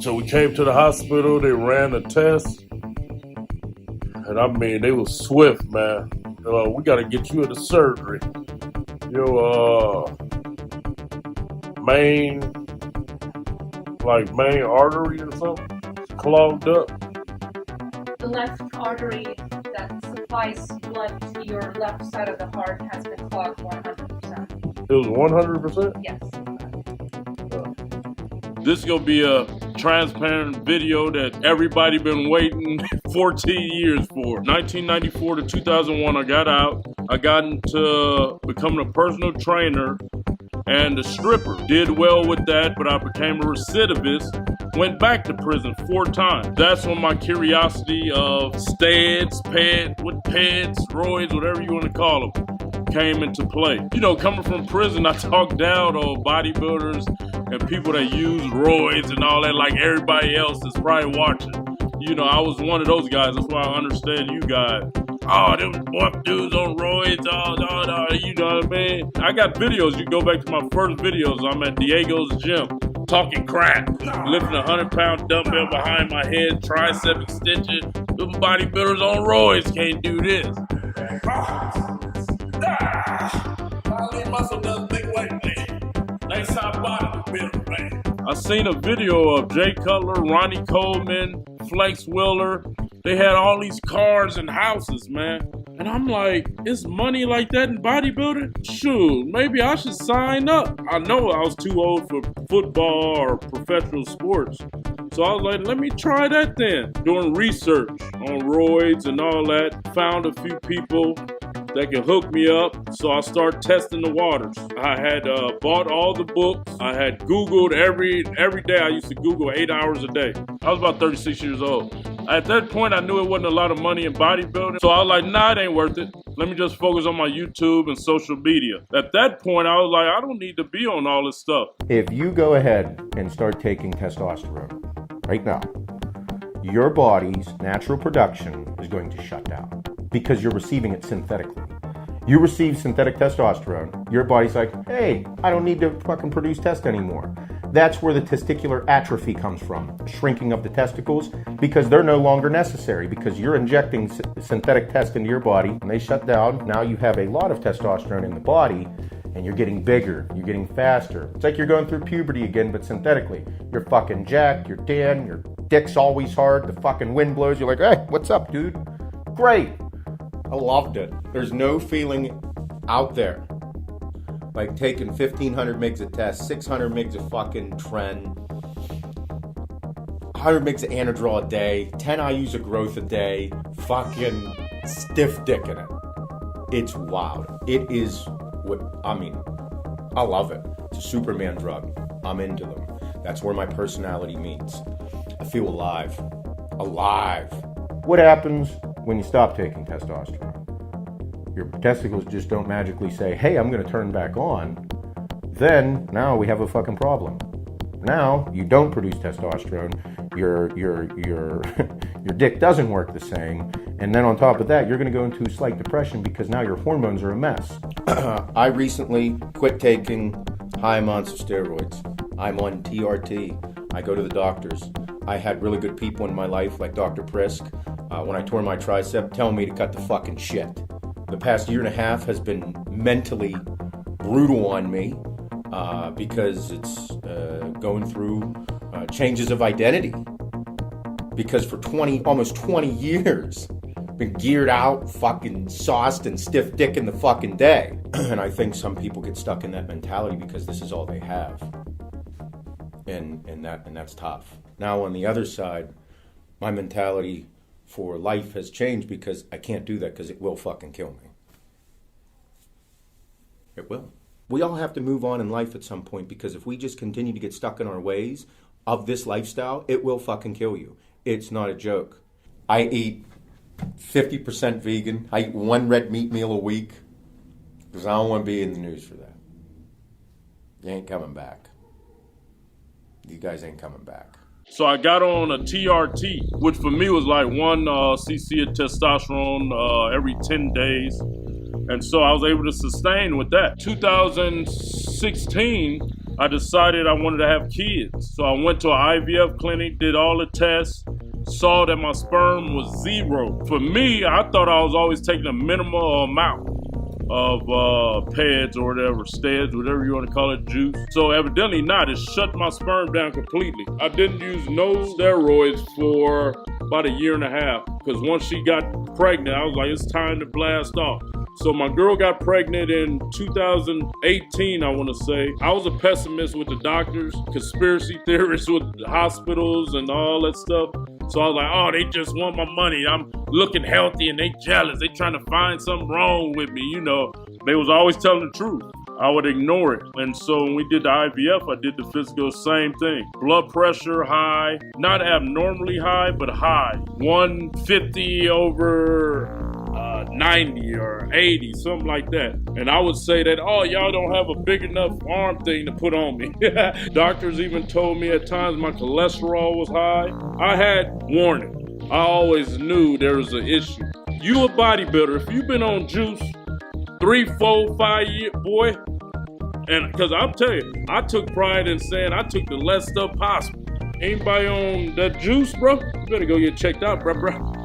So we came to the hospital, they ran the test, and I mean, they was swift, man. We gotta get you into surgery. Your main artery or something clogged up. The left artery that supplies blood to your left side of the heart has been clogged 100%. It was 100%? Yes. This is gonna be a transparent video that everybody been waiting 14 years for. 1994 to 2001, I got out. I got into becoming a personal trainer and a stripper. Did well with that, but I became a recidivist. Went back to prison 4 times. That's when my curiosity of steroids, steroids, whatever you want to call them, came into play. You know, coming from prison, I talked down on bodybuilders and people that use roids and all that, like everybody else is probably watching. You know, I was one of those guys. That's why I understand you guys. Oh, them buff dudes on roids, you know what I mean? I got videos. You go back to my first videos. I'm at Diego's gym, talking crap, lifting a 100-pound dumbbell behind my head, tricep extension. Them bodybuilders on roids can't do this. Muscle does big weight, man. Nice top bodybuilder, man. I seen a video of Jay Cutler, Ronnie Coleman, Flex Wheeler. They had all these cars and houses, man. And I'm like, is money like that in bodybuilding? Shoot, maybe I should sign up. I know I was too old for football or professional sports. So I was like, let me try that then. Doing research on roids and all that. Found a few people that can hook me up. So I started testing the waters. I had bought all the books. I had Googled every day. I used to Google 8 hours a day. I was about 36 years old. At that point, I knew it wasn't a lot of money in bodybuilding. So I was like, nah, it ain't worth it. Let me just focus on my YouTube and social media. At that point, I was like, I don't need to be on all this stuff. If you go ahead and start taking testosterone right now, your body's natural production is going to shut down because you're receiving it synthetically. You receive synthetic testosterone, your body's like, hey, I don't need to fucking produce test anymore. That's where the testicular atrophy comes from, shrinking of the testicles, because they're no longer necessary, because you're injecting synthetic test into your body, and they shut down. Now you have a lot of testosterone in the body, and you're getting bigger, you're getting faster. It's like you're going through puberty again, but synthetically. You're fucking jacked, you're tan, your dick's always hard, the fucking wind blows, you're like, hey, what's up, dude? Great. I loved it. There's no feeling out there like taking 1,500 mgs of test, 600 mgs of fucking tren, 100 mgs of Anadrol a day, 10 IUs of growth a day, fucking stiff dick in it. It's wild. It is what, I mean, I love it. It's a Superman drug. I'm into them. That's where my personality meets. I feel alive. Alive. What happens when you stop taking testosterone? Your testicles just don't magically say, hey, I'm going to turn back on. Then, now we have a fucking problem. Now, you don't produce testosterone. Your dick doesn't work the same. And then on top of that, you're going to go into a slight depression because now your hormones are a mess. I recently quit taking high amounts of steroids. I'm on TRT. I go to the doctors. I had really good people in my life, like Dr. Prisk, when I tore my tricep, telling me to cut the fucking shit. The past year and a half has been mentally brutal on me because it's going through changes of identity. Because for almost 20 years, been geared out, fucking sauced and stiff dick in the fucking day. And I think some people get stuck in that mentality because this is all they have. And that's tough. Now on the other side, my mentality for life has changed because I can't do that because it will fucking kill me. It will. We all have to move on in life at some point because if we just continue to get stuck in our ways of this lifestyle, it will fucking kill you. It's not a joke. I eat 50% vegan. I eat 1 red meat meal a week because I don't want to be in the news for that. You ain't coming back. You guys ain't coming back. So I got on a TRT, which for me was like 1 cc of testosterone every 10 days. And so I was able to sustain with that. 2016, I decided I wanted to have kids. So I went to an IVF clinic, did all the tests, saw that my sperm was 0. For me, I thought I was always taking a minimal amount of pads or whatever, steads, whatever you want to call it, juice. So evidently not, it shut my sperm down completely. I didn't use no steroids for about 1.5 years, because once she got pregnant, I was like, it's time to blast off. So my girl got pregnant in 2018, I want to say. I was a pessimist with the doctors, conspiracy theorists with the hospitals and all that stuff. So I was like, oh, they just want my money. I'm looking healthy and they jealous. They trying to find something wrong with me, you know. They was always telling the truth. I would ignore it. And so when we did the IVF, I did the physical, same thing. Blood pressure high, not abnormally high, but high. 150 over 90 or 80, something like that. And I would say that, oh, y'all don't have a big enough arm thing to put on me. Doctors even told me at times my cholesterol was high. I had warning. I always knew there was an issue. You a bodybuilder, if you've been on juice 3, 4, 5 years, boy, and because I'm telling you, I took pride in saying I took the less stuff possible. Anybody on that juice, bro? You better go get checked out, bro.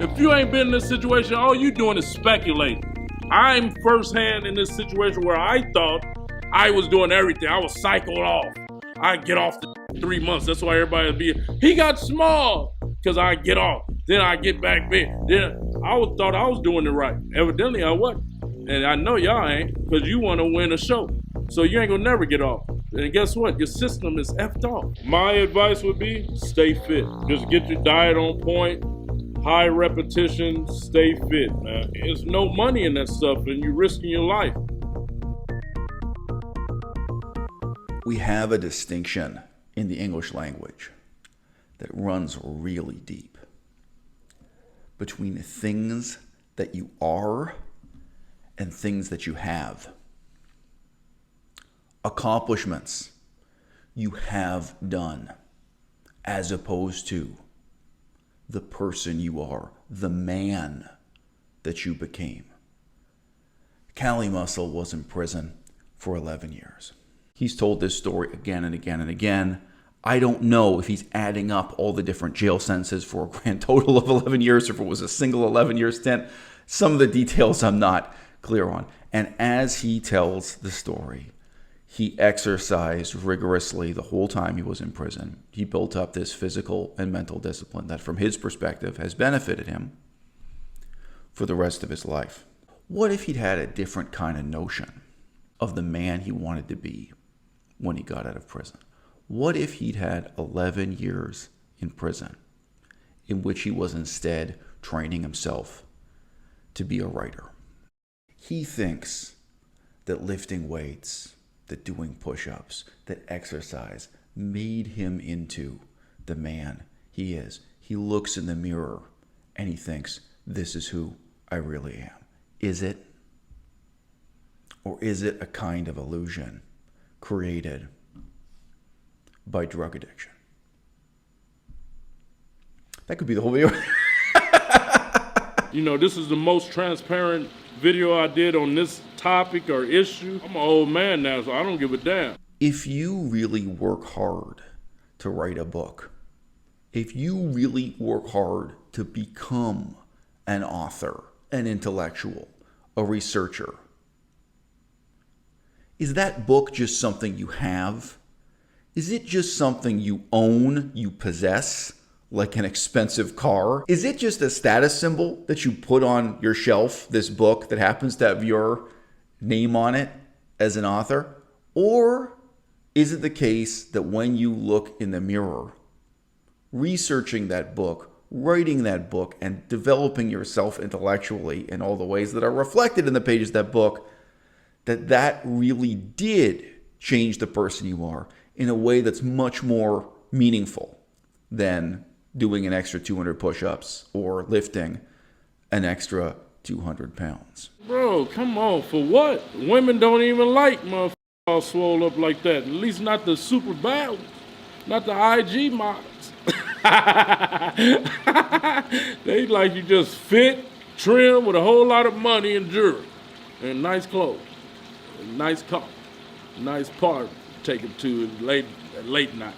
If you ain't been in this situation, all you doing is speculating. I'm firsthand in this situation where I thought I was doing everything. I was cycled off. I get off the 3 months. That's why everybody would be, he got small, because I get off. Then I get back big. Then thought I was doing it right. Evidently, I wasn't. And I know y'all ain't, because you want to win a show. So you ain't going to never get off. And guess what? Your system is effed off. My advice would be stay fit. Just get your diet on point, high repetition, stay fit, man. There's no money in that stuff and you're risking your life. We have a distinction in the English language that runs really deep between things that you are and things that you have. Accomplishments you have done, as opposed to the person you are, the man that you became. Cali Muscle was in prison for 11 years. He's told this story again and again and again. I don't know if he's adding up all the different jail sentences for a grand total of 11 years, or if it was a single 11-year stint. Some of the details I'm not clear on. And as he tells the story, he exercised rigorously the whole time he was in prison. He built up this physical and mental discipline that, from his perspective, has benefited him for the rest of his life. What if he'd had a different kind of notion of the man he wanted to be when he got out of prison? What if he'd had 11 years in prison in which he was instead training himself to be a writer? He thinks that lifting weights, that doing push-ups, that exercise made him into the man he is. He looks in the mirror and he thinks, this is who I really am. Is it? Or is it a kind of illusion created by drug addiction? That could be the whole video. You know, this is the most transparent video I did on this topic or issue. I'm an old man now, so I don't give a damn. If you really work hard to write a book, if you really work hard to become an author, an intellectual, a researcher, is that book just something you have? Is it just something you own, you possess, like an expensive car? Is it just a status symbol that you put on your shelf, this book that happens to have your name on it as an author? Or is it the case that when you look in the mirror, researching that book, writing that book, and developing yourself intellectually in all the ways that are reflected in the pages of that book, that really did change the person you are in a way that's much more meaningful than doing an extra 200 push-ups or lifting an extra 200 pounds. Bro, come on, for what? Women don't even like motherfuckers all swole up like that. At least not the super bad ones. Not the IG models. They like you just fit, trim, with a whole lot of money and jewelry. And nice clothes. And nice car. Nice party. take him to late night.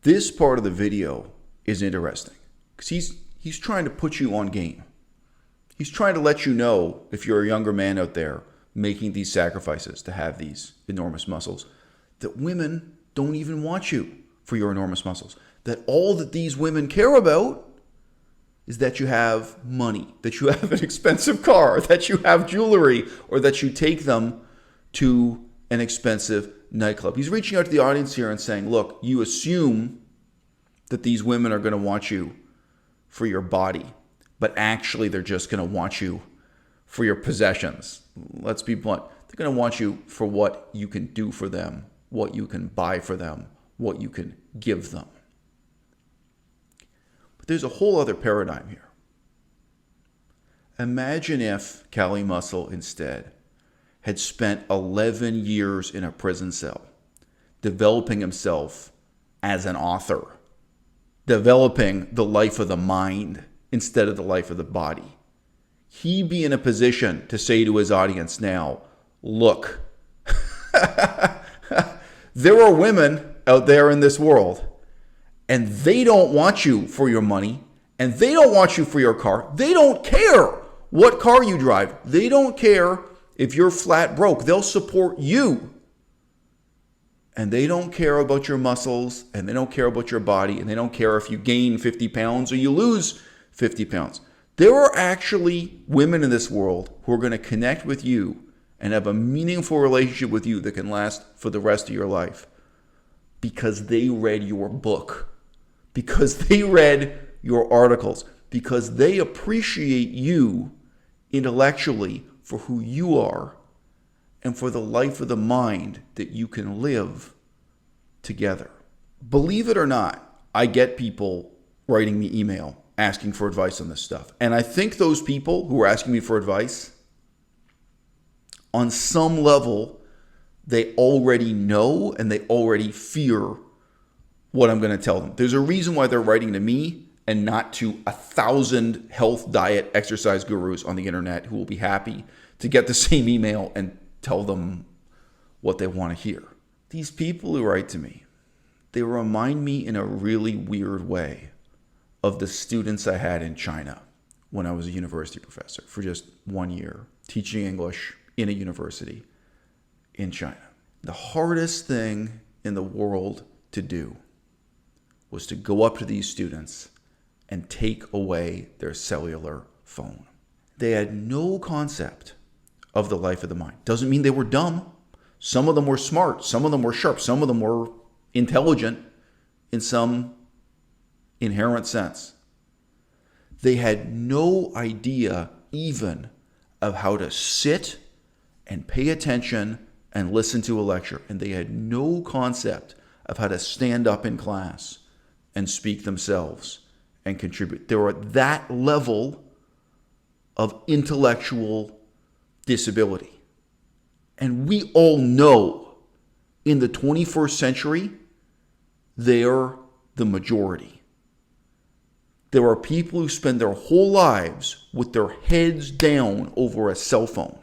This part of the video is interesting because he's trying to put you on game. He's trying to let you know, if you're a younger man out there making these sacrifices to have these enormous muscles, that women don't even want you for your enormous muscles. That all that these women care about is that you have money, that you have an expensive car, that you have jewelry, or that you take them to an expensive nightclub. He's reaching out to the audience here and saying, look, you assume that these women are going to want you for your body, but actually they're just going to want you for your possessions. Let's be blunt. They're going to want you for what you can do for them, what you can buy for them, what you can give them. But there's a whole other paradigm here. Imagine if Cali Muscle instead had spent 11 years in a prison cell, developing himself as an author, developing the life of the mind instead of the life of the body. He'd be in a position to say to his audience now, look, there are women out there in this world, and they don't want you for your money, and they don't want you for your car. They don't care what car you drive. They don't care if you're flat broke. They'll support you. And they don't care about your muscles, and they don't care about your body, and they don't care if you gain 50 pounds or you lose 50 pounds. There are actually women in this world who are going to connect with you and have a meaningful relationship with you that can last for the rest of your life because they read your book, because they read your articles, because they appreciate you intellectually for who you are and for the life of the mind that you can live together. Believe it or not, I get people writing me email asking for advice on this stuff. And I think those people who are asking me for advice, on some level, they already know and they already fear what I'm going to tell them. There's a reason why they're writing to me and not to 1,000 health, diet, exercise gurus on the internet who will be happy to get the same email and tell them what they want to hear. These people who write to me, they remind me in a really weird way of the students I had in China when I was a university professor for just 1 year, teaching English in a university in China. The hardest thing in the world to do was to go up to these students and take away their cellular phone. They had no concept of the life of the mind. Doesn't mean they were dumb. Some of them were smart. Some of them were sharp. Some of them were intelligent in some inherent sense. They had no idea even of how to sit and pay attention and listen to a lecture. And they had no concept of how to stand up in class and speak themselves and contribute. They were at that level of intellectual disability. And we all know in the 21st century, they're the majority. There are people who spend their whole lives with their heads down over a cell phone.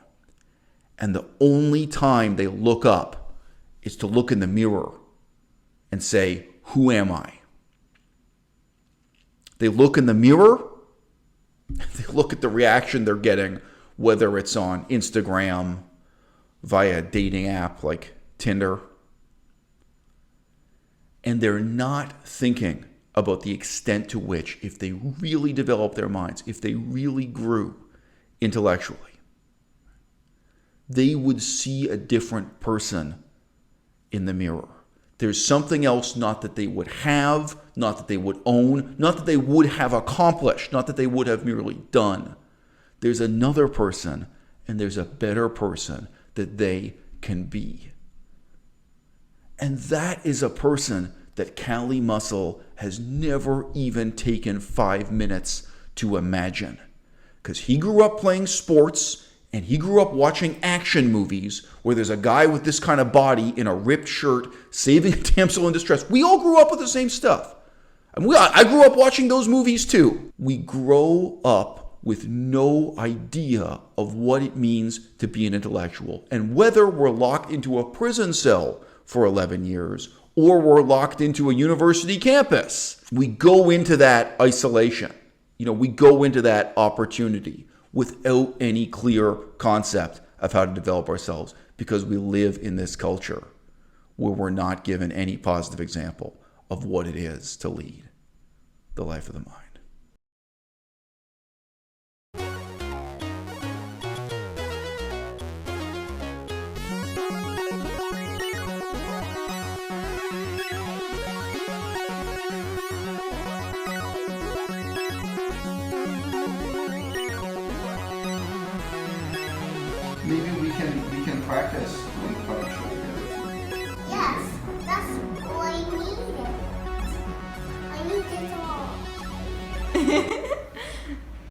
And the only time they look up is to look in the mirror and say, who am I? They look in the mirror, they look at the reaction they're getting, whether it's on Instagram, via a dating app like Tinder, and they're not thinking about the extent to which, if they really developed their minds, if they really grew intellectually, they would see a different person in the mirror. There's something else, not that they would have, not that they would own, not that they would have accomplished, not that they would have merely done. There's another person, and there's a better person that they can be. And that is a person that Cali Muscle has never even taken 5 minutes to imagine. Because he grew up playing sports, and he grew up watching action movies where there's a guy with this kind of body in a ripped shirt saving a damsel in distress. We all grew up with the same stuff. I grew up watching those movies too. We grow up with no idea of what it means to be an intellectual. And whether we're locked into a prison cell for 11 years or we're locked into a university campus, we go into that isolation. We go into that opportunity without any clear concept of how to develop ourselves, because we live in this culture where we're not given any positive example of what it is to lead the life of the mind. Maybe we can practice doing puppetry together. Yes, that's all I needed. I need it all.